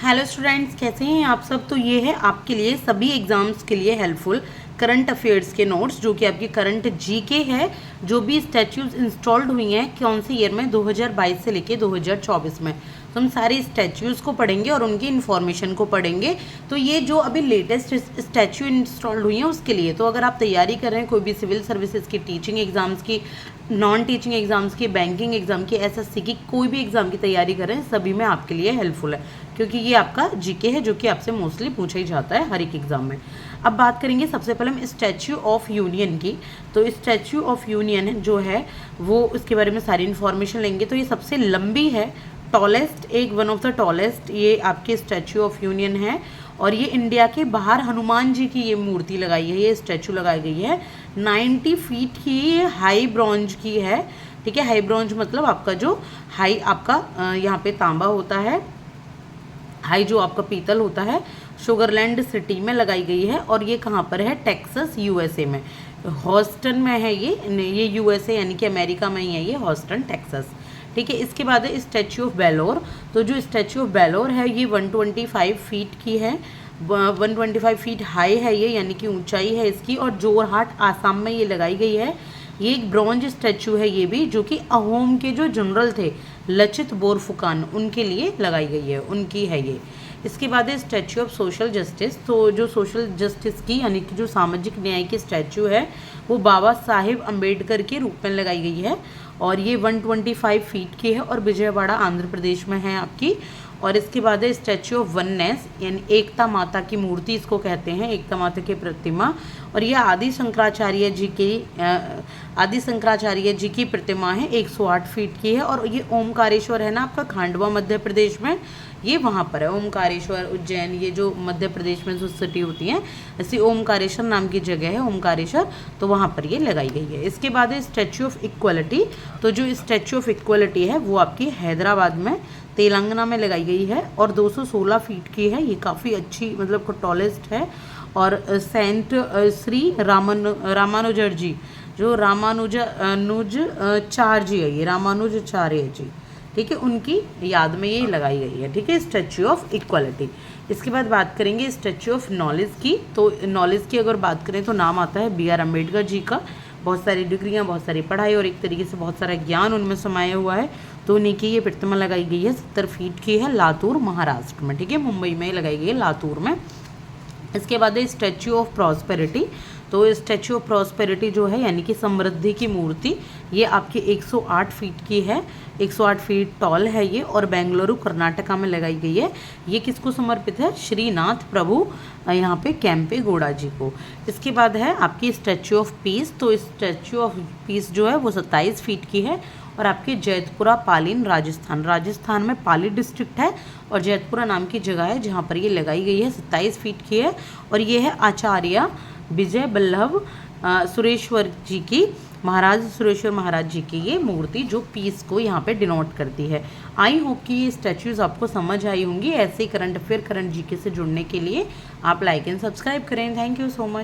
Hello students, कैसे हैं आप सब। तो ये है आपके लिए सभी एग्जाम्स के लिए हेल्पफुल करंट अफेयर्स के नोट्स, जो कि आपकी करंट जीके है। जो भी स्टैच्यूज इंस्टॉल्ड हुई हैं कौन से ईयर में, 2022 से लेके 2024 में। तो हम सारी स्टैच्यूज़ को पढ़ेंगे और उनकी इन्फॉर्मेशन को पढ़ेंगे। तो ये जो अभी लेटेस्ट स्टैच्यू इंस्टॉल्ड हुई हैं उसके लिए, तो अगर आप तैयारी कर रहे हैं कोई भी सिविल सर्विसेज की, टीचिंग एग्जाम्स की, नॉन टीचिंग एग्जाम्स की, बैंकिंग एग्जाम की, एसएससी की, कोई भी एग्जाम की तैयारी कर रहे हैं, सभी में आपके लिए हेल्पफुल है, क्योंकि ये आपका जीके है जो कि आपसे मोस्टली पूछा ही जाता है हर एक एग्जाम में। अब बात करेंगे सबसे पहले हम स्टैच्यू ऑफ यूनियन की। तो स्टैच्यू ऑफ यूनियन जो है वो उसके बारे में सारी इन्फॉर्मेशन लेंगे। तो ये सबसे लंबी है, टॉलेस्ट, एक वन ऑफ द टॉलेस्ट ये आपके स्टैच्यू ऑफ यूनियन है। और ये इंडिया के बाहर हनुमान जी की ये मूर्ति लगाई है, ये स्टैच्यू लगाई गई है। 90 फीट की ये हाई ब्रॉन्ज की है। ठीक है, हाई ब्रॉन्ज मतलब आपका जो हाई आपका यहाँ पे तांबा होता है, हाई जो आपका पीतल होता है, शुगरलैंड सिटी में लगाई गई है। और ये कहाँ पर है, टेक्सास यूएसए में, हॉस्टन में है ये यूएसए यानी कि अमेरिका में ही है ये, हॉस्टन टेक्सास। ठीक है, इसके बाद है स्टैच्यू ऑफ बेलोर। तो जो स्टैच्यू ऑफ बेलोर है ये 125 फीट की है, 125 फीट हाई है ये, यानी कि ऊंचाई है इसकी। और जोरहाट आसाम में ये लगाई गई है। ये एक ब्रॉन्ज स्टैच्यू है ये भी, जो कि अहोम के जो जनरल थे लचित बोरफुकान, उनके लिए लगाई गई है, उनकी है ये। इसके बाद है स्टैच्यू ऑफ सोशल जस्टिस। तो जो सोशल जस्टिस की यानी कि जो सामाजिक न्याय की स्टैच्यू है वो बाबा साहेब अम्बेडकर के रूप में लगाई गई है। और ये 125 फीट की है और विजयवाड़ा आंध्र प्रदेश में है आपकी। और इसके बाद है स्टैच्यू ऑफ वननेस, यानी एकता माता की मूर्ति इसको कहते हैं, एकता माता की प्रतिमा। और यह आदि शंकराचार्य जी की प्रतिमा है, 108 फीट की है। और ये ओमकारेश्वर है ना आपका, खांडवा मध्य प्रदेश में, ये वहाँ पर है ओमकारेश्वर, उज्जैन, ये जो मध्य प्रदेश में जो सिटी होती हैं, ऐसी ओमकारेश्वर नाम की जगह है ओमकारेश्वर, तो वहाँ पर ये लगाई गई है। इसके बाद है स्टैच्यू ऑफ इक्वलिटी। तो जो स्टैच्यू ऑफ इक्वलिटी है वो आपकी हैदराबाद में, तेलंगाना में लगाई गई है और 216 फीट की है। ये काफ़ी अच्छी मतलब टॉलेस्ट है। और सेंट श्री रामानुजर जी, जो रामानुजाचार्य है, ये रामानुजाचार्य जी, ठीक है, उनकी याद में ये लगाई गई है। ठीक है, स्टैच्यू ऑफ इक्वलिटी। इसके बाद बात करेंगे स्टैच्यू ऑफ नॉलेज की। तो नॉलेज की अगर बात करें तो नाम आता है बी आर अम्बेडकर जी का। बहुत सारी डिग्रियां, बहुत सारी पढ़ाई और एक तरीके से बहुत सारा ज्ञान उनमें समाया हुआ है। तो उन्हीं की ये प्रतिमा लगाई गई है, 70 फीट की है, लातूर महाराष्ट्र में। ठीक है, मुंबई में लगाई गई है, लातूर में। इसके बाद है स्टैच्यू ऑफ प्रॉस्पेरिटी। तो स्टैच्यू ऑफ प्रॉस्पेरिटी जो है यानी कि समृद्धि की मूर्ति, ये आपकी 108 फीट की है, 108 फीट टॉल है ये, और बेंगलुरु कर्नाटका में लगाई गई है। ये किसको समर्पित है, श्रीनाथ प्रभु यहाँ पे कैंपे गौड़ा जी को। इसके बाद है आपकी स्टैच्यू ऑफ पीस। तो स्टैच्यू ऑफ पीस जो है वो 27 फीट की है और आपके जैतपुरा पालीन राजस्थान में पाली डिस्ट्रिक्ट है और जैतपुरा नाम की जगह है जहाँ पर ये लगाई गई है, 27 फीट की है। और ये है आचार्य विजय बल्लभ सुरेश्वर जी की, महाराज सुरेश्वर महाराज जी की ये मूर्ति, जो पीस को यहाँ पे डिनोट करती है। आई होप कि ये स्टैच्यूज आपको समझ आई होंगी। ऐसे ही करंट अफेयर, करंट जीके से जुड़ने के लिए आप लाइक एंड सब्सक्राइब करें। Thank you so much.